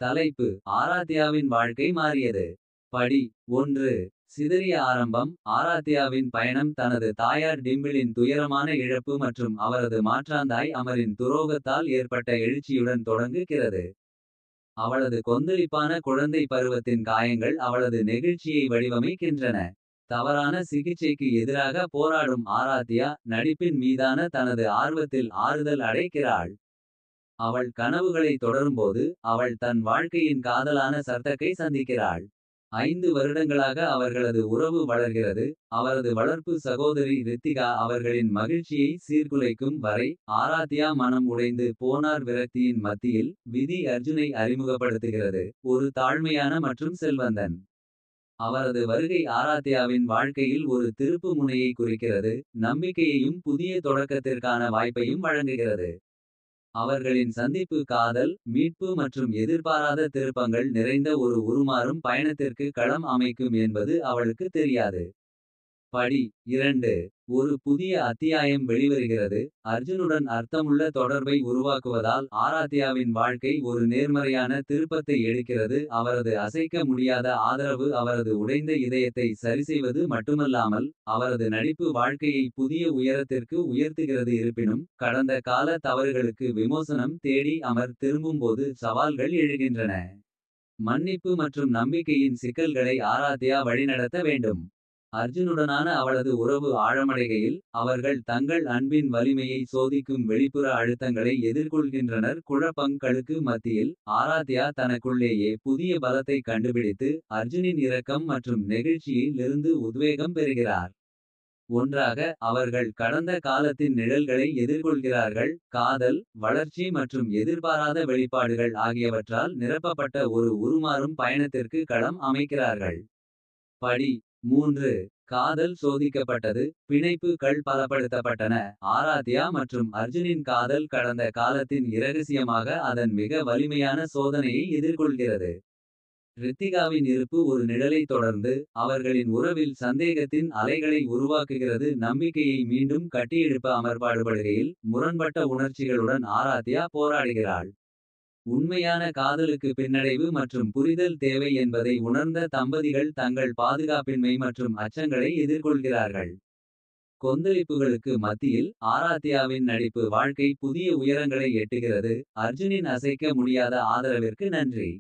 தலைப்பு: ஆராத்யாவின் வாழ்க்கை மாறியது. படி 1. சிதறிய ஆரம்பம். ஆராத்யாவின் பயணம் தனது தாயார் டிம்பிளின் துயரமான இழப்பு மற்றும் அவரது மாற்றாந்தாய் அமரின் துரோகத்தால் ஏற்பட்ட எழுச்சியுடன் தொடங்குகிறது. அவளது கொந்தளிப்பான குழந்தை பருவத்தின் காயங்கள் அவளது நெகிழ்ச்சியை வடிவமைக்கின்றன. தவறான சிகிச்சைக்கு எதிராக போராடும் ஆராத்யா, நடிப்பின் மீதான தனது ஆர்வத்தில் ஆறுதல் அடைகிறாள். அவள் கனவுகளை தொடரும்போது, அவள் தன் வாழ்க்கையின் காதலான சர்தக்கை சந்திக்கிறாள். 5 வருடங்களாக அவர்களது உறவு வளர்கிறது. அவரது வளர்ப்பு சகோதரி ரித்திகா அவர்களின் மகிழ்ச்சியை சீர்குலைக்கும் வரை. ஆராத்யா மனம் உடைந்து போனார். விரக்தியின் மத்தியில், விதி அர்ஜுனை அறிமுகப்படுத்துகிறது, ஒரு தாழ்மையான மற்றும் செல்வந்தன். அவரது வருகை ஆராத்யாவின் வாழ்க்கையில் ஒரு திருப்பு முனையை குறிக்கிறது. நம்பிக்கையையும் புதிய தொடக்கத்திற்கான வாய்ப்பையும் வழங்குகிறது. அவர்களின் சந்திப்பு காதல், மீட்பு மற்றும் எதிர்பாராத திருப்பங்கள் நிறைந்த ஒரு உருமாறும் பயணத்திற்கு களம் அமைக்கும் என்பது அவளுக்கு தெரியாது. படி 2. ஒரு புதிய அத்தியாயம் வெளிவருகிறது. அர்ஜுனுடன் அர்த்தமுள்ள தொடர்பை உருவாக்குவதால் ஆராத்யாவின் வாழ்க்கை ஒரு நேர்மறையான திருப்பத்தை எடுக்கிறது. அவரது அசைக்க முடியாத ஆதரவு அவரது உடைந்த இதயத்தை சரிசெய்வது மட்டுமல்லாமல், அவரது நடிப்பு வாழ்க்கையை புதிய உயரத்திற்கு உயர்த்துகிறது. இருப்பினும், கடந்த கால தவறுகளுக்கு விமோசனம் தேடி அமர் திரும்பும்போது சவால்கள் எழுகின்றன. மன்னிப்பு மற்றும் நம்பிக்கையின் சிக்கல்களை ஆராத்யா வழிநடத்த வேண்டும். அர்ஜுனுடனான அவளது உறவு ஆழமடைகையில், அவர்கள் தங்கள் அன்பின் வலிமையை சோதிக்கும் வெளிப்புற அழுத்தங்களை எதிர்கொள்கின்றனர். குழப்பங்களுக்கு மத்தியில், ஆராத்யா தனக்குள்ளேயே புதிய பலத்தை கண்டுபிடித்து, அர்ஜுனின் இரக்கம் மற்றும் நெகிழ்ச்சியில் இருந்து உத்வேகம் பெறுகிறார். ஒன்றாக, அவர்கள் கடந்த காலத்தின் நிழல்களை எதிர்கொள்கிறார்கள். காதல், வளர்ச்சி மற்றும் எதிர்பாராத வெளிப்பாடுகள் ஆகியவற்றால் நிரப்பப்பட்ட ஒரு உருமாறும் பயணத்திற்கு களம் அமைக்கிறார்கள். படி 3. காதல் சோதிக்கப்பட்டது. பிணைப்புகள் பலப்படுத்தப்பட்டன. ஆராத்யா மற்றும் அர்ஜுனின் காதல் கடந்த காலத்தின் இரகசியமாக அதன் மிக வலிமையான சோதனையை எதிர்கொள்கிறது. ரித்திகாவின் இருப்பு ஒரு நிழலை தொடர்ந்து, அவர்களின் உறவில் சந்தேகத்தின் அலைகளை உருவாக்குகிறது. நம்பிக்கையை மீண்டும் கட்டியெழுப்ப அமர் பாடுபடுகையில், முரண்பட்ட உணர்ச்சிகளுடன் ஆராத்யா போராடுகிறாள். உண்மையான காதலுக்கு பின்னடைவு மற்றும் புரிதல் தேவை என்பதை உணர்ந்த தம்பதிகள் தங்கள் பாதுகாப்பின்மை மற்றும் அச்சங்களை எதிர்கொள்கிறார்கள். கொந்தளிப்புகளுக்கு மத்தியில், ஆராத்யாவின் நடிப்பு வாழ்க்கை புதிய உயரங்களை எட்டுகிறது. அர்ஜுனின் அசைக்க முடியாத ஆதரவிற்கு நன்றி.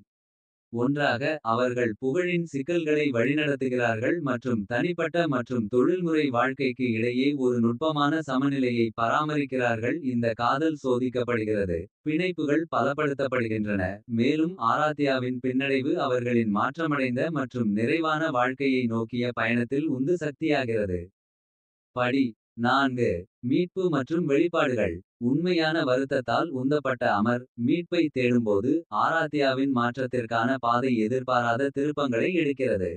ஒன்றாக, அவர்கள் புகழின் சிக்கல்களை வழிநடத்துகிறார்கள் மற்றும் தனிப்பட்ட மற்றும் தொழில்முறை வாழ்க்கைக்கு இடையே ஒரு நுட்பமான சமநிலையை பராமரிக்கிறார்கள். இந்த காதல் சோதிக்கப்படுகிறது, பிணைப்புகள் பலப்படுத்தப்படுகின்றன. மேலும் ஆராத்யாவின் பின்னடைவு அவர்களின் மாற்றமடைந்த மற்றும் நிறைவான வாழ்க்கையை நோக்கிய பயணத்தில் உந்து சக்தியாகிறது. படி 4. மீட்பு மற்றும் வெளிப்பாடுகள். உண்மையான வருத்தத்தால் உந்தப்பட்ட அமர், மீட்பை தேடும்போது, ஆராத்யாவின் மாற்றத்திற்கான பாதை எதிர்பாராத திருப்பங்களை எடுக்கிறது.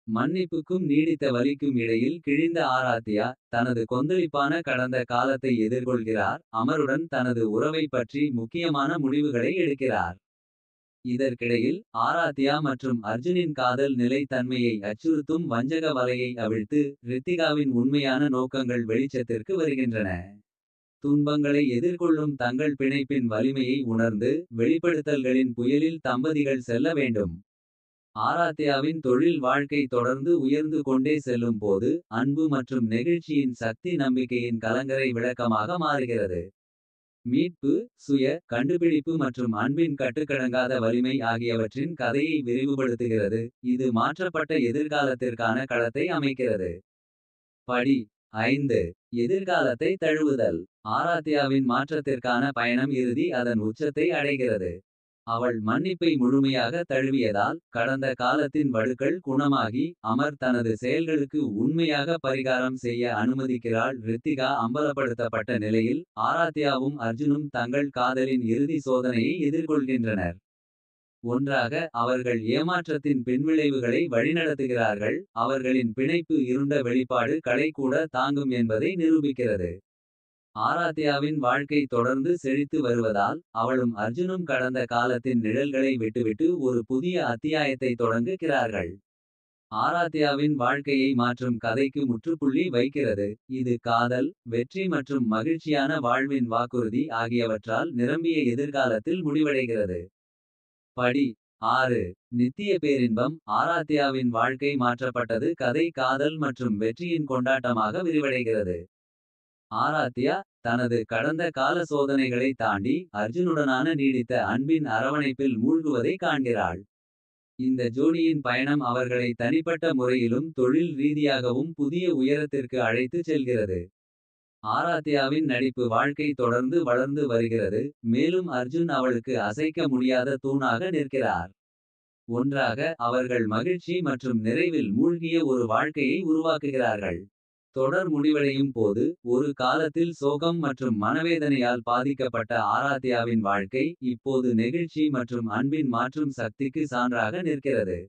மன்னிப்புக்கும் நீடித்த வலிக்கும் இடையில் கிழிந்த ஆராத்யா, தனது கொந்தளிப்பான கடந்த காலத்தை எதிர்கொள்கிறார். அமருடன் தனது உறவை பற்றி முக்கியமான முடிவுகளை எடுக்கிறார். இதற்கிடையில், ஆராத்யா மற்றும் அர்ஜுனின் காதல் நிலை தன்மையை அச்சுறுத்தும் வஞ்சக வலையை அவிழ்த்து, ரித்திகாவின் உண்மையான நோக்கங்கள் வெளிச்சத்திற்கு வருகின்றன. துன்பங்களை எதிர்கொள்ளும் தங்கள் பிணைப்பின் வலிமையை உணர்ந்து, வெளிப்படுத்தல்களின் புயலில் தம்பதிகள் செல்ல வேண்டும். ஆராத்யாவின் தொழில் வாழ்க்கை தொடர்ந்து உயர்ந்து கொண்டே செல்லும் போது, அன்பு மற்றும் நெகிழ்ச்சியின் சக்தி நம்பிக்கையின் கலங்கரை விளக்கமாக மாறுகிறது. மீட்பு, சுய கண்டுபிடிப்பு மற்றும் அன்பின் கட்டுக்கடங்காத வலிமை ஆகியவற்றின் கதையை விரிவுபடுத்துகிறது. இது மாற்றப்பட்ட எதிர்காலத்திற்கான களத்தை அமைக்கிறது. படி 5. எதிர்காலத்தை தழுவுதல். ஆராத்யாவின் மாற்றத்திற்கான பயணம் இறுதி அதன் உச்சத்தை அடைகிறது. அவள் மன்னிப்பை முழுமையாக தழுவியதால், கடந்த காலத்தின் வடுக்கள் குணமாகி, அமர் தனது செயல்களுக்கு உண்மையாக பரிகாரம் செய்ய அனுமதிக்கிறாள். ரித்திகா அம்பலப்படுத்தப்பட்ட நிலையில், ஆராத்யாவும் அர்ஜுனும் தங்கள் காதலின் இறுதி சோதனையை எதிர்கொள்கின்றனர். ஒன்றாக, அவர்கள் ஏமாற்றத்தின் பின்விளைவுகளை வழிநடத்துகிறார்கள். அவர்களின் பிணைப்பு இருண்ட வெளிப்பாடு களை கூட தாங்கும் என்பதை நிரூபிக்கிறது. ஆராத்யாவின் வாழ்க்கை தொடர்ந்து செழித்து வருவதால், அவளும் அர்ஜுனும் கடந்த காலத்தின் நிழல்களை விட்டுவிட்டு ஒரு புதிய அத்தியாயத்தை தொடங்குகிறார்கள். ஆராத்யாவின் வாழ்க்கையை மாற்றும் கதைக்கு முற்றுப்புள்ளி வைக்கிறது. இது காதல், வெற்றி மற்றும் மகிழ்ச்சியான வாழ்வின் வாக்குறுதி ஆகியவற்றால் நிரம்பிய எதிர்காலத்தில் முடிவடைகிறது. படி 6. நித்திய பேரின்பம். ஆராத்யாவின் வாழ்க்கை மாற்றப்பட்டது. கதை காதல் மற்றும் வெற்றியின் கொண்டாட்டமாக விரிவடைகிறது. ஆராத்யா தனது கடந்த கால சோதனைகளை தாண்டி அர்ஜுனுடனான நீடித்த அன்பின் அரவணைப்பில் மூழ்குவதை காண்கிறாள். இந்த ஜோடியின் பயணம் அவர்களை தனிப்பட்ட முறையிலும் தொழில் ரீதியாகவும் புதிய உயரத்திற்கு அழைத்துச் செல்கிறது. ஆராத்யாவின் நடிப்பு வாழ்க்கை தொடர்ந்து வளர்ந்து வருகிறது. மேலும் அர்ஜுன் அவளுக்கு அசைக்க முடியாத தூணாக நிற்கிறார். ஒன்றாக அவர்கள் மகிழ்ச்சி மற்றும் நிறைவில் மூழ்கிய ஒரு வாழ்க்கையை உருவாக்குகிறார்கள். தொடர் முடிவடையும் போது ஒரு காலத்தில் சோகம் மற்றும் மனவேதனையால் பாதிக்கப்பட்ட ஆராத்யாவின் வாழ்க்கை இப்போது நெகிழ்ச்சி மற்றும் அன்பின் மாற்றும் சக்திக்கு சான்றாக நிற்கிறது.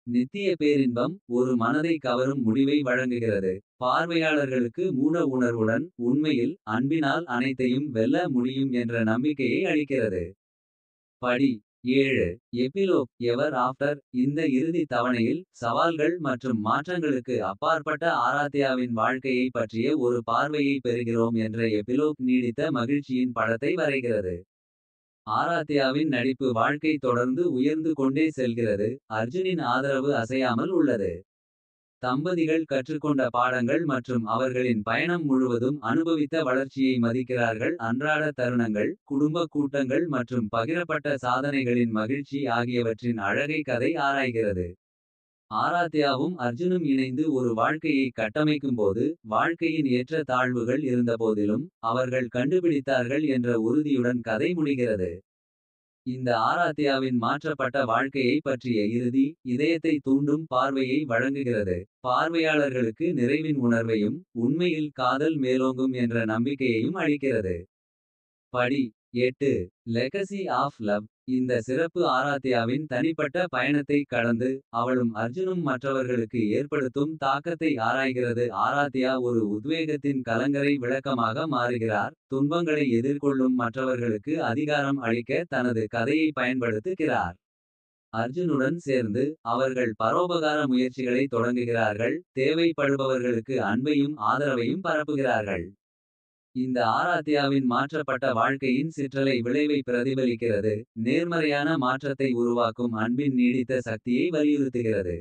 நித்திய பேரின்பம் ஒரு மனதை கவரும் முடிவை வழங்குகிறது. பார்வையாளர்களுக்கு மூட உணர்வுடன் உண்மையில் அன்பினால் அனைத்தையும் வெல்ல முடியும் என்ற நம்பிக்கையை அளிக்கிறது. படி 7. எபிலோக் எவர் ஆஃப்டர். இந்த இறுதி தவணையில் சவால்கள் மற்றும் மாற்றங்களுக்கு அப்பாற்பட்ட ஆராத்யாவின் வாழ்க்கையை பற்றிய ஒரு பார்வையை பெறுகிறோம் என்ற எபிலோக் நீடித்த மகிழ்ச்சியின் படத்தை வரைகிறது. ஆராத்யாவின் நடிப்பு வாழ்க்கை தொடர்ந்து உயர்ந்து கொண்டே செல்கிறது. அர்ஜுனின் ஆதரவு அசையாமல் உள்ளது. தம்பதிகள் கற்றுக்கொண்ட பாடங்கள் மற்றும் அவர்களின் பயணம் முழுவதும் அனுபவித்த வளர்ச்சியை மதிக்கிறார்கள். அன்றாட தருணங்கள் குடும்ப கூட்டங்கள் மற்றும் பகிரப்பட்ட சாதனைகளின் மகிழ்ச்சி ஆகியவற்றின் அழகை கதை ஆராய்கிறது. ஆராத்யாவும் அர்ஜுனும் இணைந்து ஒரு வாழ்க்கையை கட்டமைக்கும்போது வாழ்க்கையின் ஏற்ற தாழ்வுகள் இருந்தபோதிலும் அவர்கள் கண்டுபிடித்தார்கள் என்ற உறுதியுடன் கதை முடிகிறது. இந்த ஆராத்யாவின் மாற்றப்பட்ட வாழ்க்கையை பற்றிய இறுதி இதயத்தை தூண்டும் பார்வையை வழங்குகிறது. பார்வையாளர்களுக்கு நிறைவின் உணர்வையும் உண்மையில் காதல் மேலோங்கும் என்ற நம்பிக்கையையும் அளிக்கிறது. படி 8. Legacy of love. இந்த சிறப்பு ஆராத்யாவின் தனிப்பட்ட பயணத்தை கடந்து அவளும் அர்ஜுனும் மற்றவர்களுக்கு ஏற்படுத்தும் தாக்கத்தை ஆராய்கிறது. ஆராத்யா ஒரு உத்வேகத்தின் கலங்கரை விளக்கமாக மாறுகிறார். துன்பங்களை எதிர்கொள்ளும் மற்றவர்களுக்கு அதிகாரம் அளிக்க தனது கதையை பயன்படுத்துகிறார். அர்ஜுனுடன் சேர்ந்து அவர்கள் பரோபகார முயற்சிகளை தொடங்குகிறார்கள். தேவைப்படுபவர்களுக்கு அன்பையும் ஆதரவையும் பரப்புகிறார்கள். இந்த ஆராத்யாவின் மாற்றப்பட்ட வாழ்க்கையின் சிற்றலை விளைவை பிரதிபலிக்கிறது. நேர்மறையான மாற்றத்தை உருவாக்கும் அன்பின் நீடித்த சக்தியை வலியுறுத்துகிறது.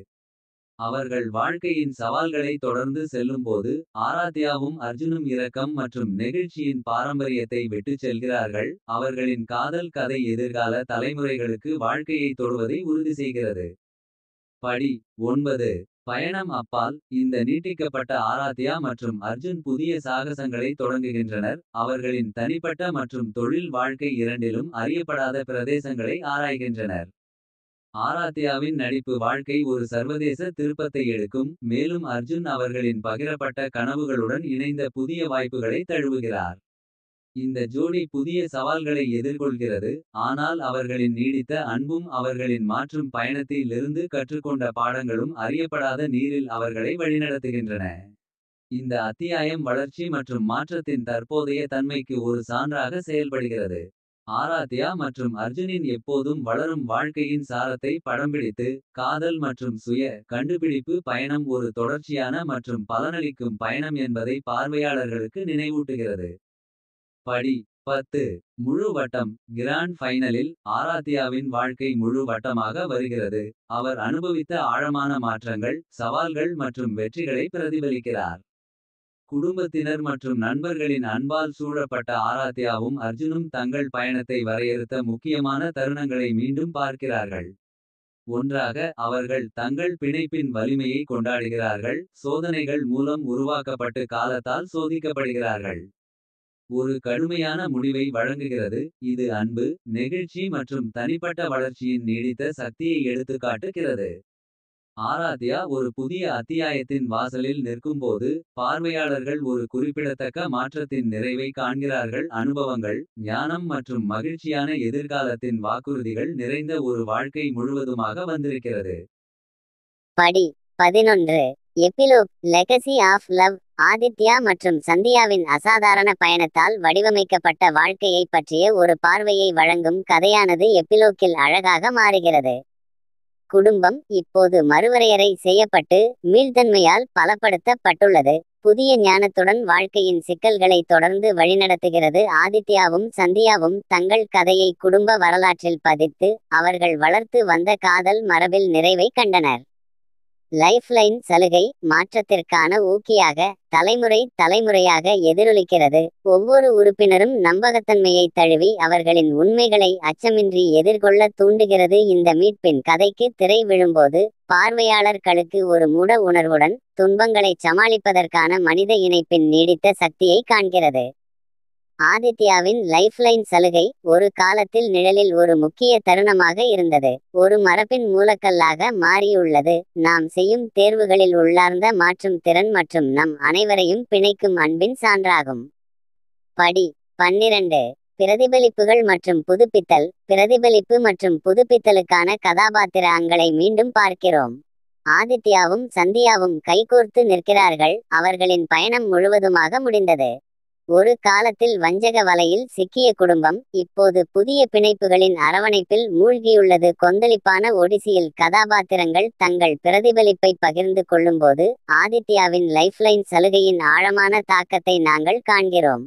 அவர்கள் வாழ்க்கையின் சவால்களை தொடர்ந்து செல்லும்போது ஆராத்யாவும் அர்ஜுனும் இரக்கம் மற்றும் நெகிழ்ச்சியின் பாரம்பரியத்தை விட்டுச் செல்கிறார்கள். அவர்களின் காதல் கதை எதிர்கால தலைமுறைகளுக்கு வாழ்க்கையை தொடுவதை உறுதி செய்கிறது. படி 9. பயணம் அப்பால். இந்த நீட்டிக்கப்பட்ட ஆராத்யா மற்றும் அர்ஜுன் புதிய சாகசங்களை தொடங்குகின்றனர். அவர்களின் தனிப்பட்ட மற்றும் தொழில் வாழ்க்கை இரண்டிலும் அறியப்படாத பிரதேசங்களை ஆராய்கின்றனர். ஆராத்யாவின் நடிப்பு வாழ்க்கை ஒரு சர்வதேச திருப்பத்தை எடுக்கும். மேலும் அர்ஜுன் அவர்களின் பகிரப்பட்ட கனவுகளுடன் இணைந்த புதிய வாய்ப்புகளை தழுவுகிறார். இந்த ஜோடி புதிய சவால்களை எதிர்கொள்கிறது. ஆனால் அவர்களின் நீடித்த அன்பும் அவர்களின் மாற்றும் பயணத்திலிருந்து கற்றுக்கொண்ட பாடங்களும் அறியப்படாத நீரில் அவர்களை வழிநடத்துகின்றன. இந்த அத்தியாயம் வளர்ச்சி மற்றும் மாற்றத்தின் தற்போதைய தன்மைக்கு ஒரு சான்றாக செயல்படுகிறது. ஆராத்யா மற்றும் அர்ஜுனின் எப்போதும் வளரும் வாழ்க்கையின் சாரத்தை படம்பிடித்து காதல் மற்றும் சுய கண்டுபிடிப்பு பயணம் ஒரு தொடர்ச்சியான மற்றும் பலனளிக்கும் பயணம் என்பதை பார்வையாளர்களுக்கு நினைவூட்டுகிறது. படி 10. முழு வட்டம். கிராண்ட் ஃபைனலில் ஆராத்யாவின் வாழ்க்கை முழு வட்டமாக வருகிறது. அவர் அனுபவித்த ஆழமான மாற்றங்கள் சவால்கள் மற்றும் வெற்றிகளை பிரதிபலிக்கிறார். குடும்பத்தினர் மற்றும் நண்பர்களின் அன்பால் சூழப்பட்ட ஆராத்யாவும் அர்ஜுனும் தங்கள் பயணத்தை வரையறுத்த முக்கியமான தருணங்களை மீண்டும் பார்க்கிறார்கள். ஒன்றாக அவர்கள் தங்கள் பிணைப்பின் வலிமையை கொண்டாடுகிறார்கள். சோதனைகள் மூலம் உருவாக்கப்பட்டு காலத்தால் சோதிக்கப்படுகிறார்கள். ஒரு கடுமையான முடிவை வழங்குகிறது. இது அன்பு நெகிழ்ச்சி மற்றும் தனிப்பட்ட வளர்ச்சியின் நீடித்த சக்தியை எடுத்துக்காட்டுகிறது. ஆராத்யா ஒரு புதிய அத்தியாயத்தின் வாசலில் நிற்கும்போது பார்வையாளர்கள் ஒரு குறிப்பிடத்தக்க மாற்றத்தின் நிறைவை காண்கிறார்கள். அனுபவங்கள் ஞானம் மற்றும் மகிழ்ச்சியான எதிர்காலத்தின் வாக்குறுதிகள் நிறைந்த ஒரு வாழ்க்கை முழுவதுமாக வந்திருக்கிறது. படி 11. Epilogue legacy of love. Aditya மற்றும் சந்தியாவின் அசாதாரண பயணத்தால் வடிவமைக்கப்பட்ட வாழ்க்கையை பற்றிய ஒரு பார்வையை வழங்கும் கதையானது எபிலோக்கில் அழகாக மாறுகிறது. குடும்பம் இப்போது மறுவரையறை செய்யப்பட்டு மீள்தன்மையால் பலப்படுத்தப்பட்டுள்ளது. புதிய ஞானத்துடன் வாழ்க்கையின் சிக்கல்களை தொடர்ந்து வழிநடத்துகிறது. ஆதித்யாவும் சந்தியாவும் தங்கள் கதையை குடும்ப வரலாற்றில் பதித்து அவர்கள் வளர்த்து வந்த காதல் மரபில் நிறைவை கண்டனர். லைஃப்லைன் சலுகை மாற்றத்திற்கான ஊக்கியாக தலைமுறையாக எதிரொலிக்கிறது. ஒவ்வொரு உறுப்பினரும் நம்பகத்தன்மையை தழுவி அவர்களின் உண்மைகளை அச்சமின்றி எதிர்கொள்ள தூண்டுகிறது. இந்த மீட்பின் கதைக்கு திரை விழும்போது பார்வையாளர்களுக்கு ஒரு மூட உணர்வுடன் துன்பங்களை சமாளிப்பதற்கான மனித இணைப்பின் நீடித்த சக்தியை காண்கிறது. ஆதித்யாவின் லைஃப்லைன் சலுகை ஒரு காலத்தில் நிழலில் ஒரு முக்கிய தருணமாக இருந்தது. ஒரு மரபின் மூலக்கல்லாக மாறியுள்ளது. நாம் செய்யும் தேர்வுகளில் உள்ளார்ந்த மாற்றும் திறன் மற்றும் நம் அனைவரையும் பிணைக்கும் அன்பின் சான்றாகும். படி 12 பிரதிபலிப்புகள் மற்றும் புதுப்பித்தல். பிரதிபலிப்பு மற்றும் புதுப்பித்தலுக்கான கதாபாத்திரங்களை மீண்டும் பார்க்கிறோம். ஆதித்யாவும் சந்தியாவும் கைகோர்த்து நிற்கிறார்கள். அவர்களின் பயணம் முழுவதுமாக முடிந்தது. ஒரு காலத்தில் வஞ்சக வலையில் சிக்கிய குடும்பம் இப்போது புதிய பிணைப்புகளின் அரவணைப்பில் மூழ்கியுள்ளது. கொந்தளிப்பான ஒடிசியில் கதாபாத்திரங்கள் தங்கள் பிரதிபலிப்பை பகிர்ந்து கொள்ளும்போது ஆதித்யாவின் லைஃப்லைன் சலுகையின் ஆழமான தாக்கத்தை நாங்கள் காண்கிறோம்.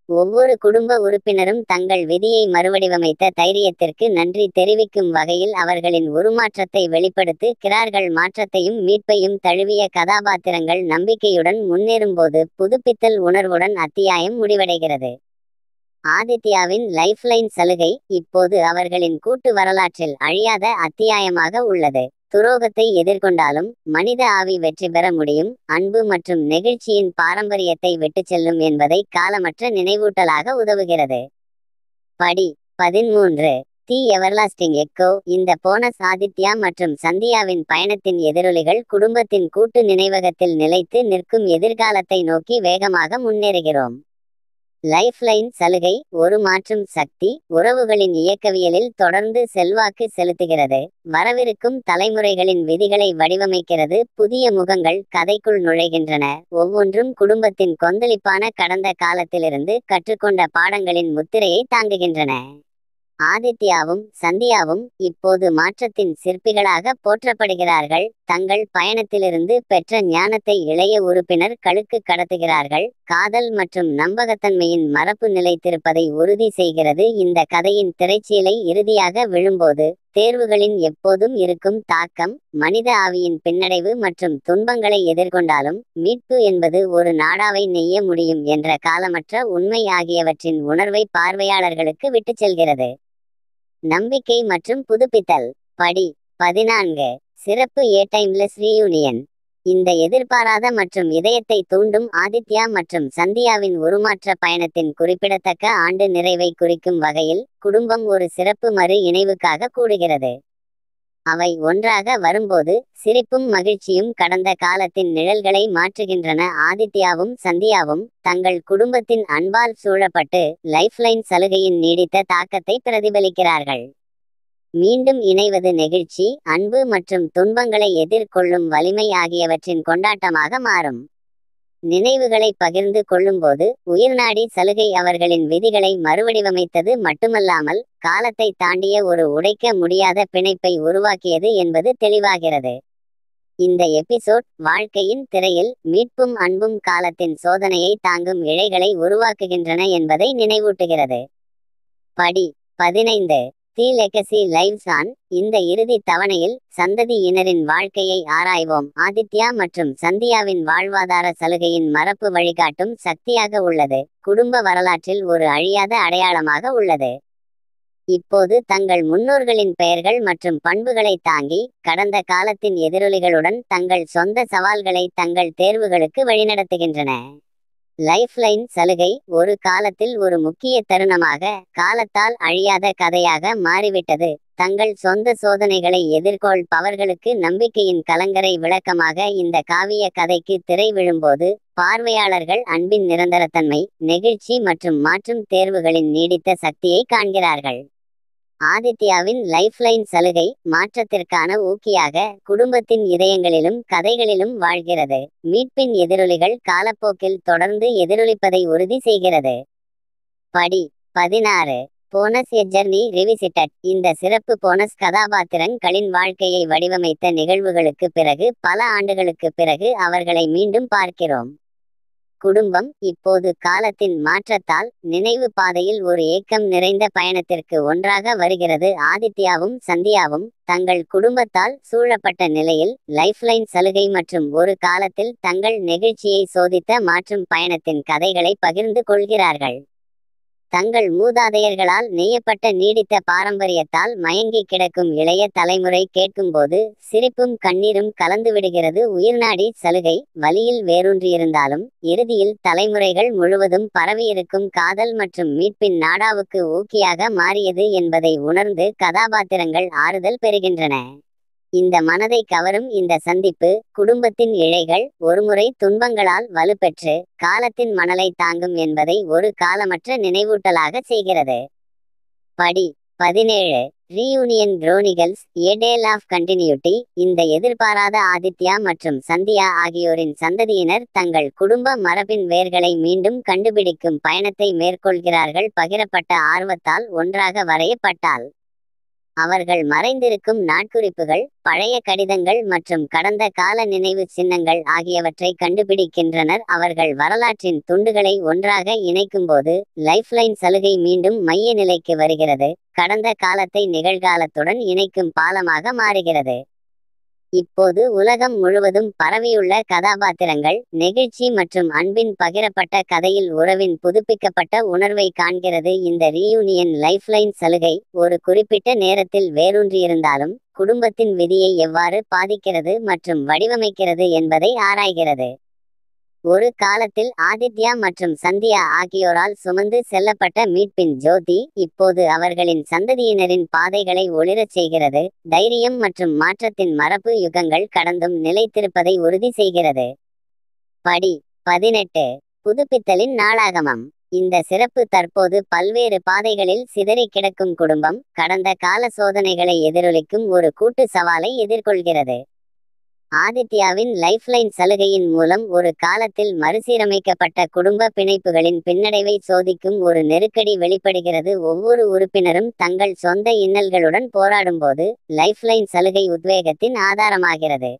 ஒவ்வொரு குடும்ப உறுப்பினரும் தங்கள் விதியை மறுவடிவமைத்த தைரியத்திற்கு நன்றி தெரிவிக்கும் வகையில் அவர்களின் உருமாற்றத்தை வெளிப்படுத்துகிறார்கள். மாற்றத்தையும் மீட்பையும் தழுவிய கதாபாத்திரங்கள் நம்பிக்கையுடன் முன்னேறும்போது புதுப்பித்தல் உணர்வுடன் அத்தியாயம் முடிவடைகிறது. ஆதித்யாவின் லைஃப்லைன் சலுகை இப்போது அவர்களின் கூட்டு வரலாற்றில் அழியாத அத்தியாயமாக உள்ளது. துரோகத்தை எதிர்கொண்டாலும் மனித ஆவி வெற்றி பெற முடியும். அன்பு மற்றும் நெகிழ்ச்சியின் பாரம்பரியத்தை விட்டுச் செல்லும் என்பதை காலமற்ற நினைவூட்டலாக உதவுகிறது. படி 13 தி எவர்லாஸ்டிங் எக்கோ. இந்த போனஸ் ஆதித்யா மற்றும் சந்தியாவின் பயணத்தின் எதிரொலிகள். குடும்பத்தின் கூட்டு நினைவகத்தில் நிலைத்து நிற்கும் எதிர்காலத்தை நோக்கி வேகமாக முன்னேறுகிறோம். லைஃப்லைன் சலுகை ஒரு மாற்றும் சக்தி. உறவுகளின் இயக்கவியலில் தொடர்ந்து செல்வாக்கு செலுத்துகிறது. வரவிருக்கும் தலைமுறைகளின் விதிகளை வடிவமைக்கிறது. புதிய முகங்கள் கதைக்குள் நுழைகின்றன. ஒவ்வொன்றும் குடும்பத்தின் கொந்தளிப்பான கடந்த காலத்திலிருந்து கற்றுக்கொண்ட பாடங்களின் முத்திரையை தாங்குகின்றன. ஆதித்யாவும் சந்தியாவும் இப்போது மாற்றத்தின் சிற்பிகளாக போற்றப்படுகிறார்கள். தங்கள் பயணத்திலிருந்து பெற்ற ஞானத்தை இளைய உறுப்பினர்களுக்கு கடத்துகிறார்கள். காதல் மற்றும் நம்பகத்தன்மையின் மரபு நிலைத்திருப்பதை உறுதி செய்கிறது. இந்த கதையின் திரைச்சீலை இறுதியாக விழும்போது தேர்வுகளின் எப்போதும் இருக்கும் தாக்கம், மனித ஆவியின் பின்னடைவு மற்றும் துன்பங்களை எதிர்கொண்டாலும் மீட்பு என்பது ஒரு நாடாவை நெய்ய முடியும் என்ற காலமற்ற உண்மை ஆகியவற்றின் உணர்வை பார்வையாளர்களுக்கு விட்டுச் செல்கிறது. நம்பிக்கை மற்றும் புதுப்பித்தல். படி 14 சிறப்பு டைம்லெஸ் ரீயூனியன். இந்த எதிர்பாராத மற்றும் இதயத்தை தூண்டும் ஆதித்யா மற்றும் சந்தியாவின் உருமாற்ற பயணத்தின் குறிப்பிடத்தக்க ஆண்டு நிறைவை குறிக்கும் வகையில் குடும்பம் ஒரு சிறப்பு மறு இணைவுக்காக கூடுகிறது. அவை ஒன்றாக வரும்போது சிரிப்பும் மகிழ்ச்சியும் கடந்த காலத்தின் நிழல்களை மாற்றுகின்றன. ஆதித்யாவும் சந்தியாவும் தங்கள் குடும்பத்தின் அன்பால் சூழப்பட்டு லைஃப்லைன் சலுகையின் நீடித்த தாக்கத்தை பிரதிபலிக்கிறார்கள். மீண்டும் இணைவது நெகிழ்ச்சி, அன்பு மற்றும் துன்பங்களை எதிர்கொள்ளும் வலிமை ஆகியவற்றின் கொண்டாட்டமாக மாறும். நினைவுகளை பகிர்ந்து கொள்ளும்போது உயிர்நாடி சலுகை அவர்களின் விதிகளை மறுவடிவமைத்தது மட்டுமல்லாமல் காலத்தை தாண்டிய ஒரு உடைக்க முடியாத பிணைப்பை உருவாக்கியது என்பது தெளிவாகிறது. இந்த எபிசோட் வாழ்க்கையின் திரையில் மீட்பும் அன்பும் காலத்தின் சோதனையை தாங்கும் இழைகளை உருவாக்குகின்றன என்பதை நினைவூட்டுகிறது. படி 15 தி லெகசி லைவ்ஸ் ஆன். இந்த இறுதி தவணையில் சந்ததியினரின் வாழ்க்கையை ஆராய்வோம். ஆதித்யா மற்றும் சந்தியாவின் வாழ்வாதார சலுகையின் மரபு வழிகாட்டும் சக்தியாக உள்ளது. குடும்ப வரலாற்றில் ஒரு அழியாத அடையாளமாக உள்ளது. இப்போது தங்கள் முன்னோர்களின் பெயர்கள் மற்றும் பண்புகளை தாங்கி கடந்த காலத்தின் எதிரொலிகளுடன் தங்கள் சொந்த சவால்களை தங்கள் தேர்வுகளுக்கு வழிநடத்துகின்றன. லைஃப்லைன் சலுகை ஒரு காலத்தில் ஒரு முக்கிய தருணமாக காலத்தால் அழியாத கதையாக மாறிவிட்டது. தங்கள் சொந்த சோதனைகளை எதிர்கொள்பவர்களுக்கு நம்பிக்கையின் கலங்கரை விளக்கமாக இந்த காவிய கதைக்கு திரை விழும்போது பார்வையாளர்கள் அன்பின் நிரந்தரத்தன்மை, நெகிழ்ச்சி மற்றும் மாற்றும் தேர்வுகளின் நீடித்த சக்தியை காண்கிறார்கள். ஆதித்யாவின் லைஃப்லைன் சலுகை மாற்றத்திற்கான ஊக்கியாக குடும்பத்தின் இதயங்களிலும் கதைகளிலும் வாழ்கிறது. மீட்பின் எதிரொலிகள் காலப்போக்கில் தொடர்ந்து எதிரொலிப்பதை உறுதி செய்கிறது. படி 16 போனஸ் எ ஜர்னி ரிவிசிட்டட். இந்த சிறப்பு போனஸ் கதாபாத்திரங்களின் வாழ்க்கையை வடிவமைத்த நிகழ்வுகளுக்கு பிறகு பல ஆண்டுகளுக்கு பிறகு அவர்களை மீண்டும் பார்க்கிறோம். குடும்பம் இப்போது காலத்தின் மாற்றத்தால் நினைவு பாதையில் ஒரு ஏக்கம் நிறைந்த பயணத்திற்கு ஒன்றாக வருகிறது. ஆதித்யாவும் சந்தியாவும் தங்கள் குடும்பத்தால் சூழப்பட்ட நிலையில் லைஃப்லைன் சலுகை மற்றும் ஒரு காலத்தில் தங்கள் நெகிழ்ச்சியை சோதித்த மாற்றும் பயணத்தின் கதைகளை பகிர்ந்து கொள்கிறார்கள். தங்கள் மூதாதையர்களால் நெய்யப்பட்ட நீடித்த பாரம்பரியத்தால் மயங்கி கிடக்கும் இளைய தலைமுறை கேட்கும்போது சிரிப்பும் கண்ணீரும் கலந்துவிடுகிறது. உயிர்நாடி சலுகை வலியில் வேரூன்றியிருந்தாலும் இறுதியில் தலைமுறைகள் முழுவதும் பரவியிருக்கும் காதல் மற்றும் மீட்பின் நாடாவுக்கு ஊக்கியாக மாறியது என்பதை உணர்ந்து கதாபாத்திரங்கள் ஆறுதல் பெறுகின்றன. இந்த மனதை கவரும் இந்த சந்திப்பு குடும்பத்தின் இழைகள் ஒருமுறை துன்பங்களால் வலுப்பெற்று காலத்தின் மணலை தாங்கும் என்பதை ஒரு காலமற்ற நினைவூட்டலாக செய்கிறது. படி 17 reunion chronicles a tale of continuity. இந்த எதிர்பாராத ஆதித்யா மற்றும் சந்தியா ஆகியோரின் சந்ததியினர் தங்கள் குடும்ப மரபின் வேர்களை மீண்டும் கண்டுபிடிக்கும் பயணத்தை மேற்கொள்கிறார்கள். பகிரப்பட்ட ஆர்வத்தால் ஒன்றாக வரையப்பட்டால் அவர்கள் மறைந்திருக்கும் நாட்குறிப்புகள் பழைய கடிதங்கள் மற்றும் கடந்த கால நினைவு சின்னங்கள் ஆகியவற்றை கண்டுபிடிக்கின்றனர். அவர்கள் வரலாற்றின் துண்டுகளை ஒன்றாக இணைக்கும்போது லைஃப்லைன் சலுகை மீண்டும் மைய நிலைக்கு வருகிறது. கடந்த காலத்தை நிகழ்காலத்துடன் இணைக்கும் பாலமாக மாறுகிறது. இப்போது உலகம் முழுவதும் பரவியுள்ள கதாபாத்திரங்கள் நெகிழ்ச்சி மற்றும் அன்பின் பகிரப்பட்ட கதையில் உறவின் புதுப்பிக்கப்பட்ட உணர்வை காண்கிறது. இந்த ரீயூனியன் லைஃப்லைன் சலுகை ஒரு குறிப்பிட்ட நேரத்தில் வேரூன்றியிருந்தாலும் குடும்பத்தின் விதியை எவ்வாறு பாதிக்கிறது மற்றும் வடிவமைக்கிறது என்பதை ஆராய்கிறது. ஒரு காலத்தில் ஆதித்யா மற்றும் சந்தியா ஆகியோரால் சுமந்து செல்லப்பட்ட மீட்பின் ஜோதி இப்போது அவர்களின் சந்ததியினரின் பாதைகளை ஒளிரச் செய்கிறது. தைரியம் மற்றும் மாற்றத்தின் மரபு யுகங்கள் கடந்தும் நிலைத்திருப்பதை உறுதி செய்கிறது. படி 18 புதுப்பித்தலின் நாளாகமம். இந்த சிறப்பு தற்போது பல்வேறு பாதைகளில் சிதறி கிடக்கும் குடும்பம் கடந்த கால சோதனைகளை எதிரொலிக்கும் ஒரு கூட்டு சவாலை எதிர்கொள்கிறது. ஆதித்யாவின் லைஃப்லைன் சலுகையின் மூலம் ஒரு காலத்தில் மறுசீரமைக்கப்பட்ட குடும்ப பிணைப்புகளின் பின்னடைவை சோதிக்கும் ஒரு நெருக்கடி வெளிப்படுகிறது. ஒவ்வொரு உறுப்பினரும் தங்கள் சொந்த இன்னல்களுடன் போராடும்போது லைஃப்லைன் சலுகை உத்வேகத்தின் ஆதாரமாகிறது.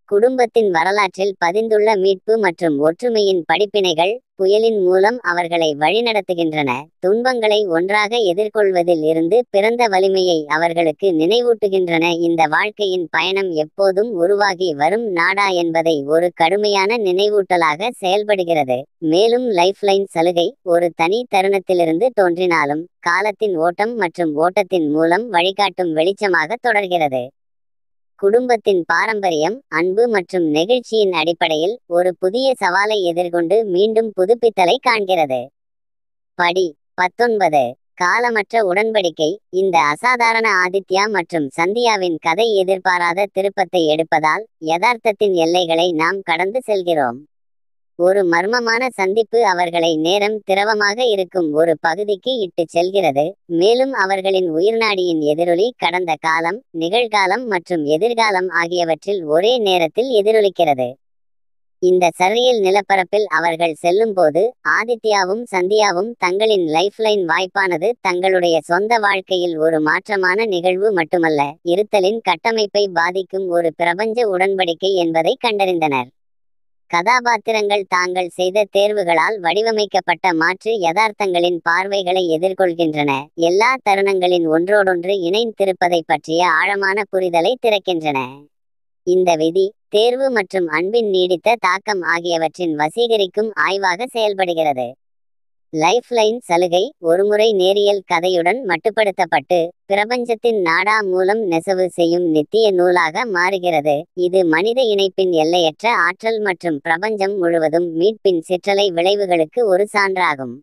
குடும்பத்தின் வரலாற்றில் பதிந்துள்ள மீட்பு மற்றும் ஒற்றுமையின் படிப்பினைகள் புயலின் மூலம் அவர்களை வழிநடத்துகின்றன. துன்பங்களை ஒன்றாக எதிர்கொள்வதில் இருந்து பிறந்த வலிமையை அவர்களுக்கு நினைவூட்டுகின்றன. இந்த வாழ்க்கையின் பயணம் எப்போதும் உருவாகி வரும் நாடா என்பதை ஒரு கடுமையான நினைவூட்டலாக செயல்படுகிறது. மேலும் லைஃப்லைன் சலுகை ஒரு தனி தருணத்திலிருந்து தோன்றினாலும் காலத்தின் ஓட்டம் மற்றும் ஓட்டத்தின் மூலம் வழிகாட்டும் வெளிச்சமாக தொடர்கிறது. குடும்பத்தின் பாரம்பரியம் அன்பு மற்றும் நெகிழ்ச்சியின் அடிப்படையில் ஒரு புதிய சவாலை எதிர்கொண்டு மீண்டும் புதுப்பித்தலை காண்கிறது. படி 19 காலமற்ற உடன்படிக்கை. இந்த அசாதாரண ஆதித்யா மற்றும் சந்தியாவின் கதை எதிர்பாராத திருப்பத்தை எடுப்பதால் யதார்த்தத்தின் எல்லைகளை நாம் கடந்து செல்கிறோம். ஒரு மர்மமான சந்திப்பு அவர்களை நேரம் திரவமாக இருக்கும் ஒரு பகுதிக்கு இட்டுச் செல்கிறது. மேலும் அவர்களின் உயிர்நாடியின் எதிரொலி கடந்த காலம் நிகழ்காலம் மற்றும் எதிர்காலம் ஆகியவற்றில் ஒரே நேரத்தில் எதிரொலிக்கிறது. இந்த சர்ரியல் நிலப்பரப்பில் அவர்கள் செல்லும்போது ஆதித்யாவும் சந்தியாவும் தங்களின் லைஃப்லைன் வாய்ப்பானது தங்களுடைய சொந்த வாழ்க்கையில் ஒரு மாற்றமான நிகழ்வு மட்டுமல்ல இருத்தலின் கட்டமைப்பை பாதிக்கும் ஒரு பிரபஞ்ச உடன்படிக்கை என்பதை கண்டறிந்தனர். கதாபாத்திரங்கள் தாங்கள் செய்த தேர்வுகளால் வடிவமைக்கப்பட்ட மாற்று யதார்த்தங்களின் பார்வைகளை எதிர்கொள்கின்றன. எல்லா தருணங்களின் ஒன்றோடொன்று இணைந்திருப்பதை பற்றிய ஆழமான புரிதலை திறக்கின்றன. இந்த விதி தேர்வு மற்றும் அன்பின் நீடித்த தாக்கம் ஆகியவற்றின் வசீகரிக்கும் ஆய்வாக செயல்படுகிறது. லைஃப்லைன் சலுகை ஒருமுறை நேரியல் கதையுடன் மட்டுப்படுத்தப்பட்டு பிரபஞ்சத்தின் நாடா மூலம் நெசவு செய்யும் நித்திய நூலாக மாறுகிறது. இது மனித இணைப்பின் எல்லையற்ற ஆற்றல் மற்றும் பிரபஞ்சம் முழுவதும் மீட்பின் சிற்றலை விளைவுகளுக்கு ஒரு சான்றாகும்.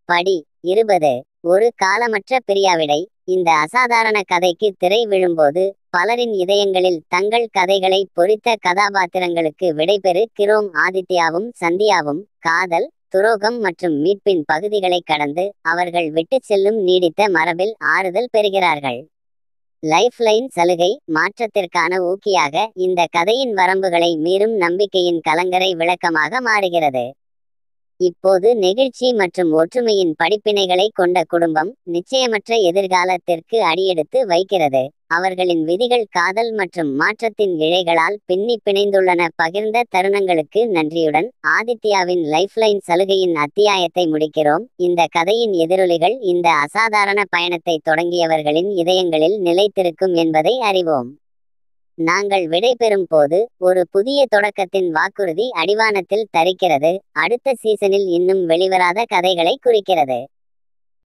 படி 20 ஒரு காலமற்ற பிரியாவிடை. இந்த அசாதாரண கதைக்கு திரை விழும்போது பலரின் இதயங்களில் தங்கள் கதைகளை பொறித்த கதாபாத்திரங்களுக்கு விடைபெறுகிறோம். ஆதித்யாவும் சந்தியாவும் காதல் துரோகம் மற்றும் மீட்பின் பகுதிகளை கடந்து அவர்கள் விட்டுச் செல்லும் நீடித்த மரபில் ஆறுதல் பெறுகிறார்கள். லைஃப்லைன் சலுகை மாற்றத்திற்கான ஊக்கியாக இந்த கதையின் வரம்புகளை மீறும் நம்பிக்கையின் கலங்கரை விளக்கமாக மாறுகிறது. இப்போது நெகிழ்ச்சி மற்றும் ஒற்றுமையின் படிப்பினைகளை கொண்ட குடும்பம் நிச்சயமற்ற எதிர்காலத்திற்கு அடியெடுத்து வைக்கிறது. அவர்களின் விதிகள் காதல் மற்றும் மாற்றத்தின் இழைகளால் பின்னி பிணைந்துள்ளன. பகிர்ந்த தருணங்களுக்கு நன்றியுடன் ஆதித்யாவின் லைஃப்லைன் சலுகையின் அத்தியாயத்தை முடிக்கிறோம். இந்த கதையின் எதிரொலிகள் இந்த அசாதாரண பயணத்தை தொடங்கியவர்களின் இதயங்களில் நிலைத்திருக்கும் என்பதை அறிவோம். நாங்கள் விடைபெறும் போது ஒரு புதிய தொடக்கத்தின் வாக்குறுதி அடிவானத்தில் தரிக்கிறது. அடுத்த சீசனில் இன்னும் வெளிவராத கதைகளை குறிக்கிறது.